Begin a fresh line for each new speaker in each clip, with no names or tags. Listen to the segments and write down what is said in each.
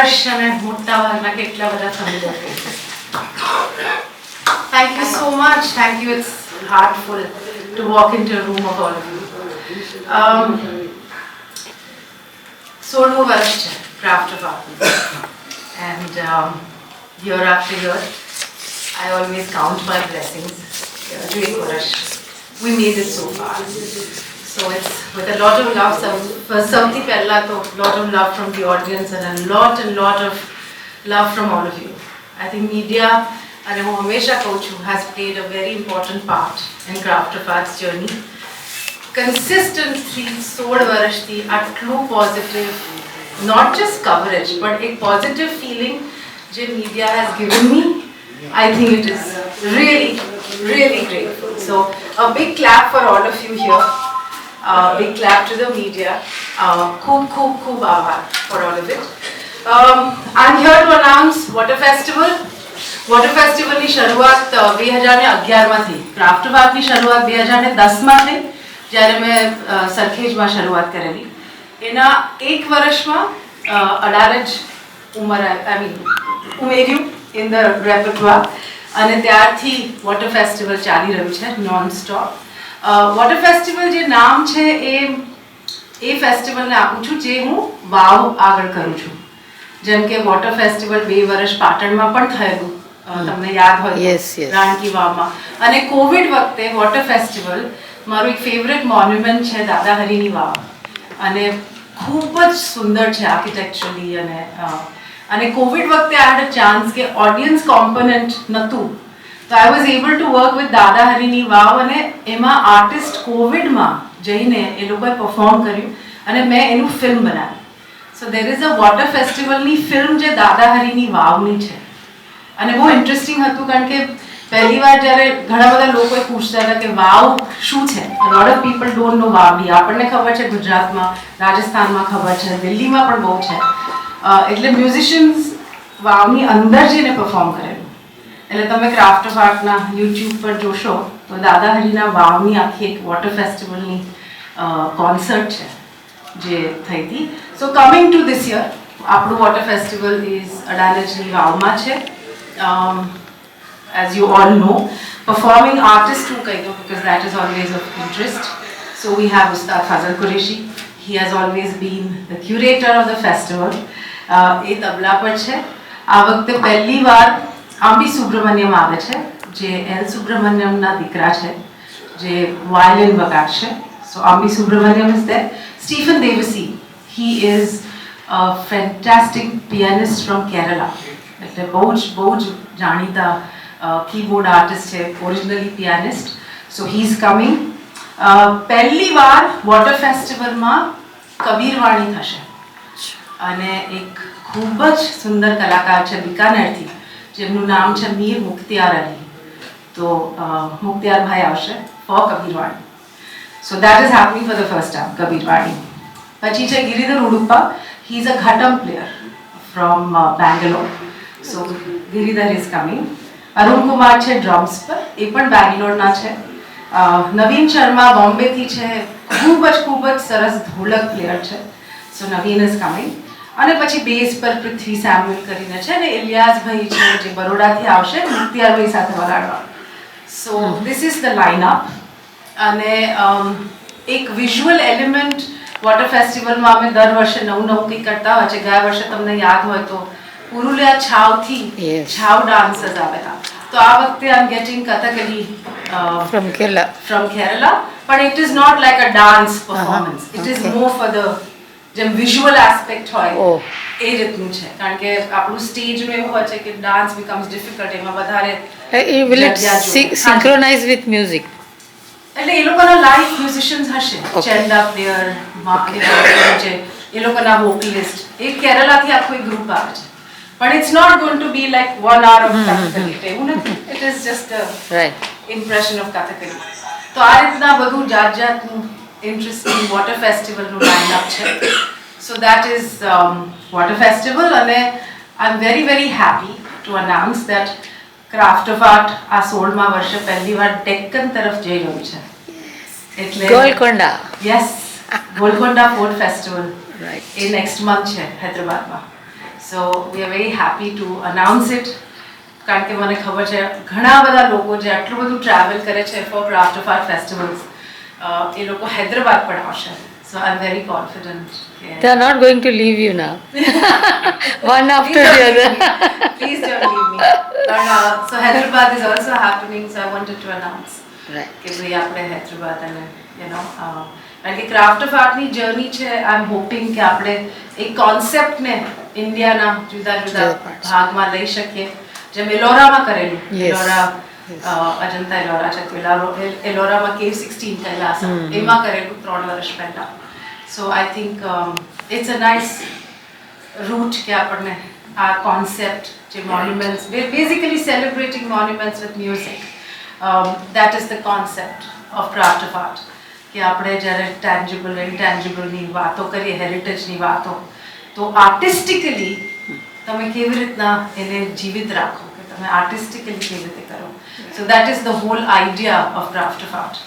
વર્ષ અને મોટા ભાગના કેટલા બધા familiar faces. Thank you so much. Thank you. It's heartful to walk into a room of all of you. 16 વર્ષ છે craft of art and year after year I always count my blessings. હજુ એક વર્ષ we made it so far. So it's with a lot of love. સૌથી પહેલા તો lot of love from the audience and a lot of love from all of you. I think media, and હું હંમેશા કહું છું, has played a very important part in Craft of Arts journey. Consistently 16 વર્ષથી આટલું positive, not just coverage, but a positive feeling જે media has given me, I think it is really grateful. So a big clap for all of you here. Big clap to the media. Khub aabhar for all of it. I'm here to announce Water Festival. Water ફેસ્ટિવલની શરૂઆત 2011માં થઈ. Craft of આર્ટની શરૂઆત 2010માં થઈ, જ્યારે મેં સરખેજમાં શરૂઆત કરેલી. એના એક વર્ષમાં અડાલજ ઉમેર્યું ઇન ધ રેપર્ટોર, અને ત્યારથી વોટર ફેસ્ટિવલ ચાલી રહ્યું છે નોન સ્ટોપ. વોટર ફેસ્ટિવલ જે નામ છે એ ફેસ્ટિવલને આપું છું જે હું વાવ આગળ કરું છું. જેમ કે વોટર ફેસ્ટિવલ 2 વર્ષ પાટણમાં પણ થયેલું, તમને યાદ હોય રાણકી વાવમાં. અને કોવિડ વખતે વોટર ફેસ્ટિવલ મારું એક ફેવરેટ મોન્યુમેન્ટ છે દાદા હરીની વાવ, અને ખૂબ જ સુંદર છે આર્કિટેક્ચરલી. અને કોવિડ વખતે આઈ હેડ અ ચાન્સ કે ઓડિયન્સ કોમ્પોનન્ટ નહોતું, તો I was able to work with દાદા હરીની વાવ, અને એમાં આર્ટિસ્ટ કોવિડમાં જઈને એ લોકોએ પરફોર્મ કર્યું અને મેં એનું ફિલ્મ બનાવી. So there is a water ફેસ્ટિવલની ફિલ્મ જે દાદા હરીની વાવની છે. અને બહુ ઇન્ટરેસ્ટિંગ હતું, કારણ કે પહેલી વાર જ્યારે ઘણા બધા લોકોએ પૂછતા હતા કે વાવ શું છે. Lot of people don't know Vavdi. આપણને ખબર છે ગુજરાતમાં, રાજસ્થાનમાં ખબર છે, દિલ્હીમાં પણ બહુ છે. એટલે મ્યુઝિશિયન્સ વાવની અંદર જઈને પરફોર્મ કરેલું. એટલે તમે ક્રાફ્ટ ઓફ આર્ટના યુટ્યુબ પર જોશો તો દાદા હરીના વાવની આખી એક વોટર ફેસ્ટિવલની કોન્સર્ટ છે જે થઈ હતી. સો કમિંગ ટુ ધીસ યર, આપણું વોટર ફેસ્ટિવલ ઇઝ અડાલજની વાવમાં છે. As you all know, performing artist who kind of, because that is always of interest. So we have Ustad Fazal Qureshi. He has always been the curator of the festival. એ તબલા પર છે. આ વખતે પહેલી વાર આંબી સુબ્રમણ્યમ આવે છે, જે એલ સુબ્રમણ્યમના દીકરા છે, જે વાયોલિન વગાડશે. So Ambi Subramaniam is there. Stephen Devasi, he is a fantastic pianist from Kerala. એટલે બહુ જ જાણીતા કીબોર્ડ આર્ટિસ્ટ છે, originally pianist. So he is coming. પહેલી વાર વોટર ફેસ્ટિવલમાં કબીરવાણી થશે, અને એક ખૂબ જ સુંદર કલાકાર છે બિકાનેરથી, જેમનું નામ છે મીર મુખ્તિયાર અલી. તો મુખ્તિયારભાઈ આવશે for Kabirvani. So that is happening for the first time Kabirvani. પછી છે Giridhar Udupa. He is a ghatam player from Bangalore. So Giridhar is coming. Arun Kumar છે ડ્રમ્સ પર, એ પણ બેંગ્લોરના છે. નવીન શર્મા બોમ્બેથી છે, ખૂબ જ સરસ ઢોલક પ્લેયર છે. સો નવીન ઇઝ કમિંગ. અને પછી બેઝ પર પૃથ્વી સેમ્યુઅલ કરીને છે, અને ઇલિયાસભાઈ છે જે બરોડાથી આવશે મુખ્તિયારભાઈ સાથે વગાડવા. So this is the lineup. અને એક વિઝ્યુઅલ એલિમેન્ટ વોટર ફેસ્ટિવલમાં અમે દર વર્ષે નવું કંઈક કરતા હોય છે. ગયા વર્ષે તમને યાદ હોય તો પુરુલિયા છાવથી છાવ ડાન્સર્સ આવેલા. તો આ વખતે I am getting Kathakali
from
Kerala, but it is not like a dance performance. It is more for the જેમ visual aspect હોય એ રીતનું છે. કારણ કે આપણું સ્ટેજનું એવું હોય છે કે ડાન્સ becomes difficult, એમાં વધારે
will it synchronize with music?
એટલે એ લોકોના લાઈવ મ્યુઝિશિયન્સ હશે, ચેન્ડા પ્લેયર, છે એ લોકોના વોકલિસ્ટ. એ કેરલાથી આખું એક ગ્રુપ આવે છે. But it's not going to be like 1 hour of Kathakali. It is just a impression of Kathakali. So આ રીતના બધું જાતનું interesting water festival નું lineup છે. So that is water festival, અને I'm very happy to announce that Craft of Art આ 16મા વર્ષે પહેલીવાર ડેક્કન તરફ જઈ રહ્યું છે. એટલે
Golconda.
Yes, Golconda fort festival એ નેક્સ્ટ મંથ છે હૈદરાબાદમાં. So we are very happy to announce it. કારણ કે મને ખબર છે ઘણા બધા લોકો જે આટલું બધું ટ્રાવેલ કરે છે for craft of art festivals, એ લોકો હૈદરાબાદ પણ આવશે. So I am very confident.
They are not going to leave you now. One after the other.
Please don't leave me. So Hyderabad is also happening, so I wanted to announce.
Right.
કે ભાઈ આપણે હૈદરાબાદ અને કારણ કે craft of આર્ટની journey છે. આઈ એમ hoping કે આપણે એક કોન્સેપ્ટને ઇન્ડિયાના જુદા જુદા ભાગમાં લઈ શકીએ. જેમ એલોરામાં કરેલું, એલોરા અજંતા એલોરા છે, એલોરામાં કેવ 16 કૈલાસ એમાં કરેલું 3 વર્ષ પહેલા. So I think it's a nice route કે આપણને આ કોન્સેપ્ટ જે monuments, basically celebrating monuments with music, that is the concept of craft of art. કે આપણે જ્યારે ટેન્જિબલ ઇન્ટેન્જિબલની વાતો કરીએ, હેરિટેજની વાતો, તો આર્ટિસ્ટિકલી તમે કેવી રીતના એને જીવિત રાખો, કે તમે આર્ટિસ્ટિકલી કેવી રીતે કરો. So that is the whole idea of craft of art.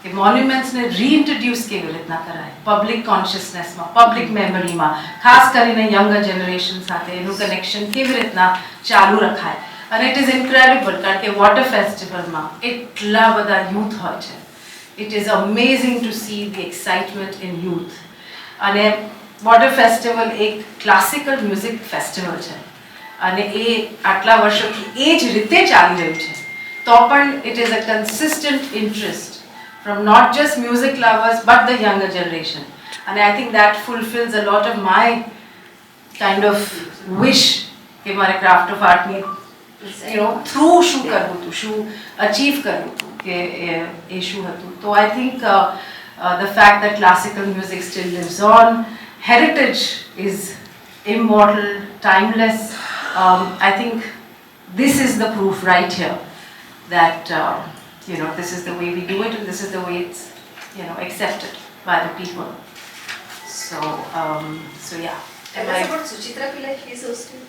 કે મોન્યુમેન્ટ્સને રીઇન્ટ્રોડ્યુસ કેવી રીતના કરાય પબ્લિક કોન્શિયસનેસમાં, પબ્લિક મેમરીમાં, ખાસ કરીને યંગર જનરેશન સાથે એનું કનેક્શન કેવી રીતના ચાલુ રખાય. અને ઇટ ઇઝ ઇન્ક્રેડિબલ કારણ કે વોટર ફેસ્ટિવલમાં એટલા બધા યુથ હોય છે. It is amazing to see the excitement in youth. અને વોટર ફેસ્ટિવલ એક ક્લાસિકલ મ્યુઝિક ફેસ્ટિવલ છે અને એ આટલા વર્ષોથી એ જ રીતે ચાલી રહ્યું છે. તો પણ it is a consistent interest from not just music lovers but the younger generation. And I think that fulfills a lot of my kind of wish કે મારે ક્રાફ્ટ ઓફ આર્ટની થ્રુ શું કરવું હતું, શું અચીવ કરવું હતું, કે એ શું હતું. તો I think the fact that classical music still lives on, heritage is immortal, timeless. I think this is the proof right here that this is the way we do it and this is the way it's accepted by the people. So yeah.
Tell us about Suchitra Pillai, he is hosting.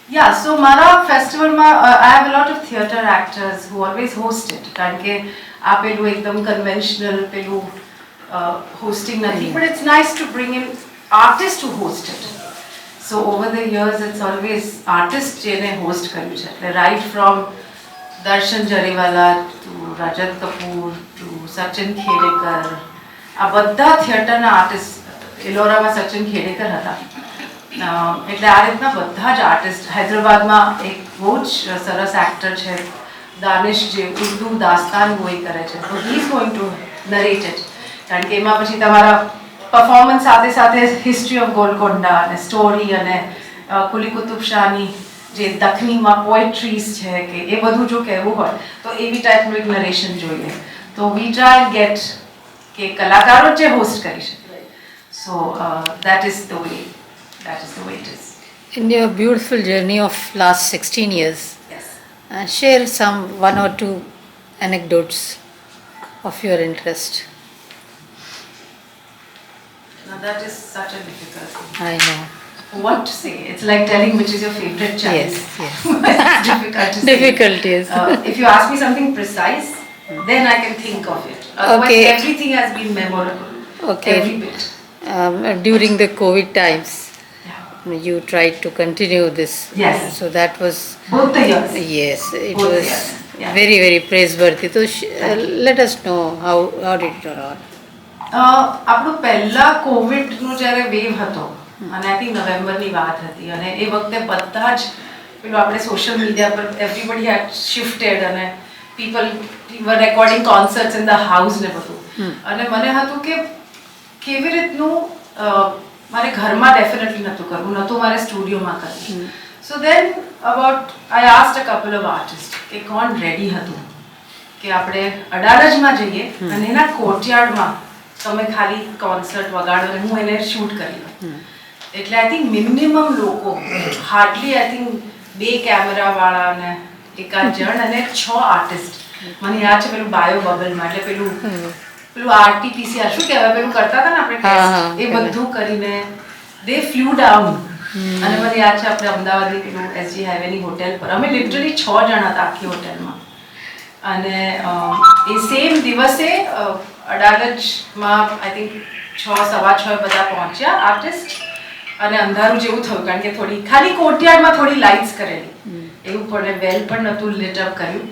Yeah, so Mara festival I have a lot of theatre actors who always host it. કારણ કે આ પેલું એકદમ conventional પેલું hosting નથી, but it's nice to bring in artists to host it. So over the years it's always artists જેને host કર્યું છે. Right from દર્શન જરીવાલા ટુ રજત કપૂર ટુ સચિન ખેડેકર, આ બધા થિયેટરના આર્ટિસ્ટ. એલોરામાં સચિન ખેડેકર હતા. એટલે આ રીતના બધા જ આર્ટિસ્ટ. હૈદરાબાદમાં એક બહુ જ સરસ એક્ટર છે દાનિશ, જે ઉર્દુ દાસ્તાન ગોઈ કરે છે. તો he is going to narrate it. કારણ કે એમાં પછી તમારા પરફોર્મન્સ સાથે સાથે હિસ્ટ્રી ઓફ ગોલકોન્ડા અને સ્ટોરી અને કુલી કુતુબ શાહની જે દખનીમાં પોએટ્રીઝ છે કે એ બધું જો કહેવું હોય તો એવી ટાઈપનું એક નરેશન જોઈએ. તો વી ટ્રાય એન્ડ ગેટ કે કલાકારો જ જે હોસ્ટ કરી શકે. સો that is the way it is.
In your beautiful journey of last 16 years,
Yes.
share some 1 or 2 anecdotes of your interest.
Now that is such a difficult thing.
I know.
What to say? It's like telling which is your favorite child.
Yes.
It's difficult to say.
Difficult, yes.
If you ask me something precise, then I can think of it. Otherwise,
Okay.
everything has been memorable.
Okay.
Every bit.
During the COVID times,
Yeah.
you tried to continue this.
Yes.
So that was,
Both the years.
yes, it
Both
was
years, yeah.
very, very praiseworthy. So let us know how did it turn out?
આપણું પહેલા કોવિડનો જ્યારે wave હતો અને I think નવેમ્બરની વાત હતી અને એ વખતે બધા જ પેલું આપણે સોશિયલ મીડિયા પર એવરીબડી હેડ શિફ્ટેડ અને people were recording concerts in the house ને બધું. અને મને હતું કે કેવી રીતનું મારે ઘરમાં ડેફિનેટલી નહોતું કરવું, નહોતું મારે સ્ટુડિયોમાં કરવું. So then about I asked a couple of artist કે કોણ રેડી હતું કે આપણે અડાલજમાં જઈએ અને એના કોર્ટયાર્ડમાં તમે ખાલી કોન્સર્ટ વગાડો અને હું એને શૂટ કરી લઉં. એટલે આઈ થિંક મિનિમમ લોકો, હાર્ડલી આઈ થિંક 2 કેમેરાવાળા અને એકાદ જણ અને 6 આર્ટિસ્ટ. મને યાદ છે પેલું બાયો બબલમાં, એટલે પેલું આરટીપીસીઆર શું કહેવાય પેલું કરતા હતા ને આપણે ટેસ્ટ, એ બધું કરીને દે ફ્લુ ડાઉન. અને મને યાદ છે આપણે અમદાવાદની પેલું એસજી હાઈવેની હોટેલ પર અમે લિટરલી 6 જણા હતા આખી હોટેલમાં. અને એ સેમ દિવસે અડાલજમાં આઈ થિંક 6, 6:15 બધા પહોંચ્યા આર્ટિસ્ટ. અને અંધારું જેવું થયું કારણ કે થોડી ખાલી કોર્ટયાર્ડમાં થોડી લાઇટ્સ કરેલી એવું પડે વેલ પણ નહોતું લિટ અપ કર્યું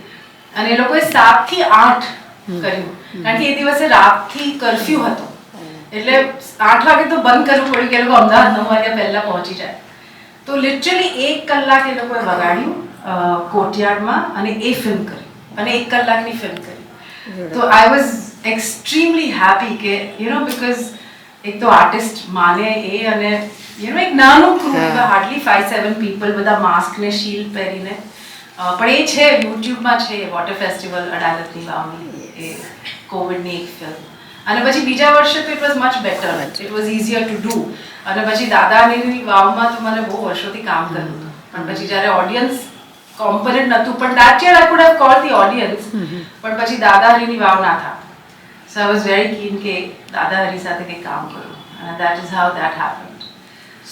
અને એ લોકોએ 7 થી 8 કર્યું કારણ કે એ દિવસે રાતથી કર્ફ્યુ હતો એટલે 8 વાગે તો બંધ કરવું પડ્યું કે એ લોકો અમદાવાદ 9 વાગ્યા પહેલા પહોંચી જાય તો લિટરલી 1 કલાક એ લોકોએ વગાડ્યું કોર્ટયાર્ડમાં અને એ ફિલ્મ કરી અને 1 કલાકની ફિલ્મ કરી તો આઈ વોઝ એક્સ્ટ્રીમલી હેપી કે બીકોઝ એક તો આર્ટિસ્ટ માને એ અને એક નાનું ગ્રુપ હાર્ડલી 5-7 પીપલ બધા માસ્ક ને શીલ્ડ પહેરીને પણ એ છે યુટ્યુબમાં છે વોટર ફેસ્ટિવલ અડાલજની વાવની એ કોવિડની એક ફિલ્મ અને પછી બીજા વર્ષે તો it was much better it was easier to do અને પછી દાદાની વાવમાં તો મને બહુ વર્ષોથી કામ કરવું હતું પણ પછી જ્યારે ઓડિયન્સ કોમ્પોનન્ટ નહોતું પણ that year I could have called the audience પણ પછી દાદાહરીની વાવ ના થા so I was very keen કે દાદાહરી સાથે કંઈક કામ કરું and that is how that happened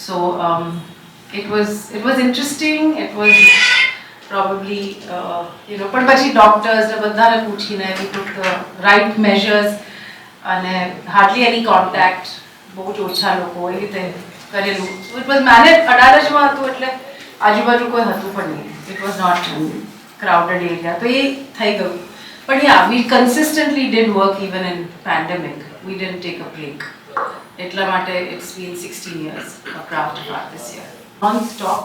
so it was interesting it was probably પણ પછી ડોક્ટર્સ ને બધાને પૂછીને we took the right measures અને hardly any contact બહુ જ ઓછા લોકો એ રીતે કરેલું it was managed અડાલજમાં હતું એટલે આજુબાજુ કોઈ હતું પણ નહીં it was not crowded area તો એ થઈ ગયું but yeah we consistently did work even in pandemic we didn't take a break એટલા માટે it's been 16 years of Craft of Art this year non-stop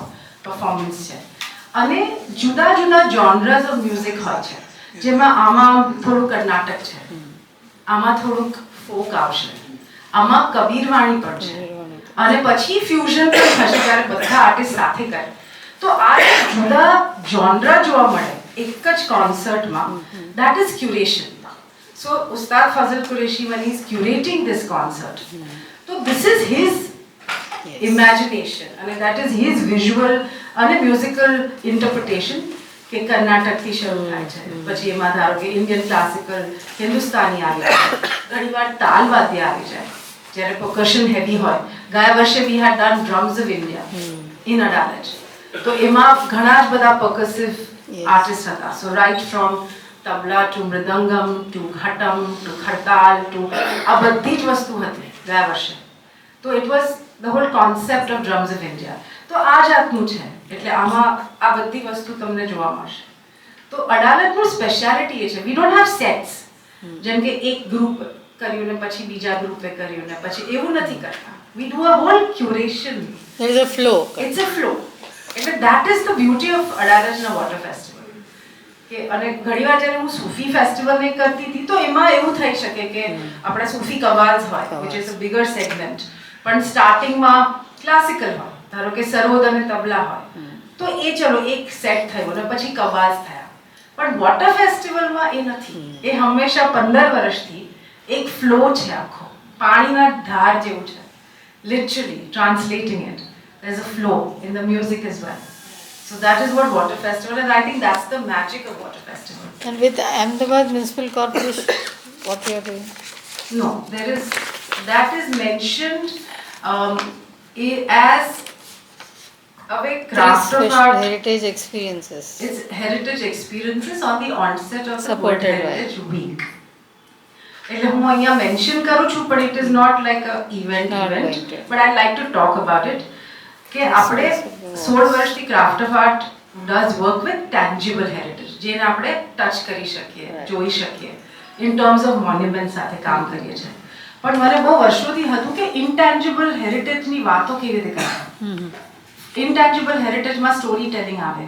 performance છે અને જુદા જુદા genres of music હોય છે જેમાં આમાં થોડું કર્ણાટક છે આમાં થોડુંક ફોક આવશે આમાં કબીરવાણી પણ છે અને પછી ફ્યુઝન પણ થશે ત્યારે બધા આર્ટિસ્ટ સાથે કરે તો આ જુદા જોનરા જોવા મળે એક જ કોન્સર્ટમાં that is curation so Ustad Fazal Qureshi when he is curating this concert so this is his imagination and that is his visual and musical interpretation કે કર્ણાટકથી શરૂ થાય છે પછી એમાં ધારો કે ઇન્ડિયન ક્લાસિકલ હિન્દુસ્તાની આવી જાય ઘણીવાર તાલ વાદ્ય આવી જાય જ્યારે percussion heavy હોય ગયા વર્ષે we had done drums of India in Adalaj તો એમાં ઘણા જ બધા percussive artists હતા so right from tabla to mridangam to ઘટમ to ખડતાલ to આ બધી જ વસ્તુ હતી ગયા વર્ષે તો it was the whole concept of drums of India તો આ જાતનું છે એટલે આમાં આ બધી વસ્તુ તમને જોવા મળશે તો અડાલજનું સ્પેશિયાલિટી એ છે વી ડોન્ટ હેવ સેટ્સ જેમ કે એક ગ્રુપ કર્યું ને પછી બીજા ગ્રુપે કર્યું ને પછી એવું નથી કરતા we do a whole curation
there is a flow
it's a flow એટલે that is the beauty of અડાલજના વોટર ફેસ્ટિવલ કે અને ઘણીવાર જ્યારે હું સૂફી ફેસ્ટિવલ ને કરતી હતી તો એમાં એવું થઈ શકે કે આપણા સૂફી કવાઝ હોય which is a bigger segment પણ સ્ટાર્ટિંગમાં ક્લાસિકલ હોય ધારો કે સરોદ અને તબલા હોય તો એ ચલો એક સેટ થયો અને પછી કવાઝ થયા પણ વોટર ફેસ્ટિવલમાં એ નથી એ હંમેશા 15 વર્ષથી એક ફ્લો છે આખો પાણીના ધાર જેવું છે literally translating it there's a flow in the music as well so that is what water festival and I think that's the magic of water festival
and with Ahmedabad Municipal Corporation what you are doing
no that is mentioned as a craft of art
heritage experiences
it's heritage experiences on the onset of the
Supported
World Heritage Week એટલે હું અહીંયા mention કરું છું પણ it is not like a event but I'd like to talk about it કે આપણે 16 વર્ષથી craft of art does work with tangible heritage જેને આપણે ટચ કરી શકીએ જોઈ શકીએ in terms of monuments સાથે કામ કરીએ છીએ પણ મને બહુ વર્ષોથી હતું કે ઇનટેન્જિબલ હેરિટેજની વાતો કેવી રીતે કરતા ઇનટેન્જિબલ હેરિટેજમાં સ્ટોરી ટેલિંગ આવે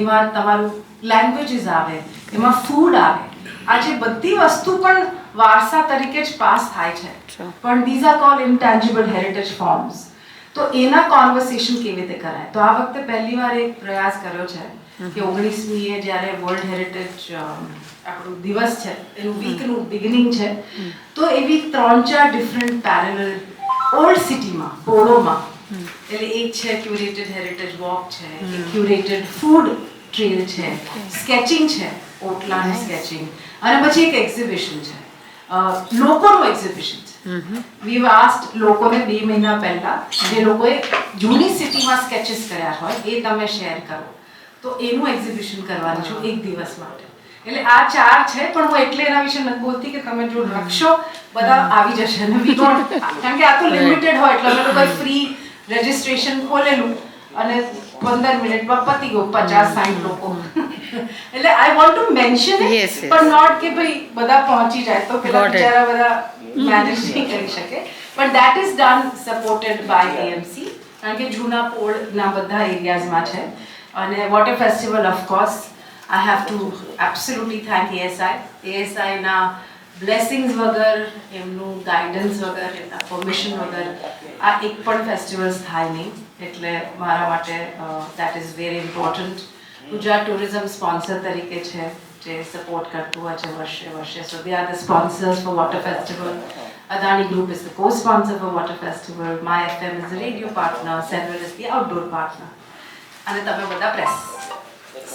એમાં તમારું લેંગ્વેજીસ આવે એમાં ફૂડ આવે આ જે બધી વસ્તુ પણ વારસા તરીકે જ પાસ થાય છે પણ these are called intangible heritage forms તો એના કોન્વર્સેશન કેવી રીતે કરાય તો આ વખતે પહેલી વાર એક પ્રયાસ કર્યો છે કે 19મીએ જ્યારે વર્લ્ડ હેરિટેજ આપણું દિવસ છે એનું વીકનું બિગિનિંગ છે તો એવી 3-4 ડિફરન્ટ પેરેલલ ઓલ્ડ સિટીમાં પોળોમાં એટલે એક છે ક્યુરેટેડ હેરિટેજ વોક છે એક ક્યુરેટેડ ફૂડ ટ્રેલ છે સ્કેચિંગ છે ઓટલાનું સ્કેચિંગ અને પછી એક એક્ઝિબિશન છે લોકોનું એક્ઝિબિશન છે વીવ આસ્ક્ડ લોકોને 2 મહિના પહેલા જે લોકોએ જૂની સિટીમાં સ્કેચીસ કર્યા હોય એ તમે શેર કરો તો એનું એક્ઝિબિશન કરવાનું છું એક દિવસ માટે એટલે આ 4 છે પણ હું એટલે એના વિશે નથી બોલતી કે તમે જો લખશો બધા આવી જશે ને વી ડોન્ટ કારણ કે આ તો લિમિટેડ હોય એટલે અમે લોકો ફ્રી રજિસ્ટ્રેશન ખોલેલું અને 15 મિનિટમાં પતી ગયું 50-60 લોકો. એટલે I want to mention
Yes,
it
yes.
પણ નોટ કે ભાઈ બધા પહોંચી જાય તો પેલા
Got it.
બિચારા બધા મેનેજ નહીં કરી શકે. But that is done supported by AMC, કારણ કે જૂના પોળના બધા એરિયાઝમાં છે. અને water festival of course I have to absolutely thank એએસઆઈના બ્લેસિંગ્સ વગર, એમનું ગાઈડન્સ વગર, એમના પરમિશન વગર આ એક પણ ફેસ્ટિવલ્સ થાય નહીં. એટલે મારા માટે that is very important. Gujarat tourism sponsor તરીકે છે જે સપોર્ટ કરતું હોય છે વર્ષે. So they are the sponsors for water festival. Adani Group is the co-sponsor for Water Festival. My FM is the radio partner. Senwell is the outdoor partner. And તમે બધા press.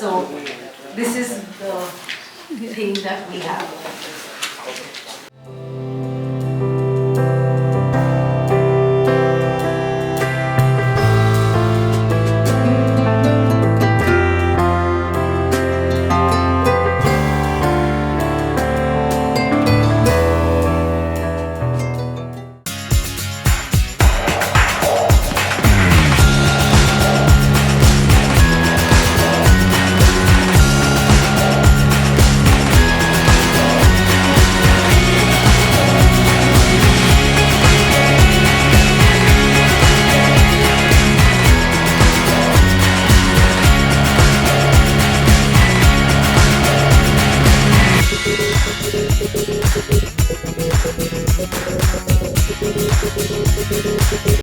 So this is the thing that we have.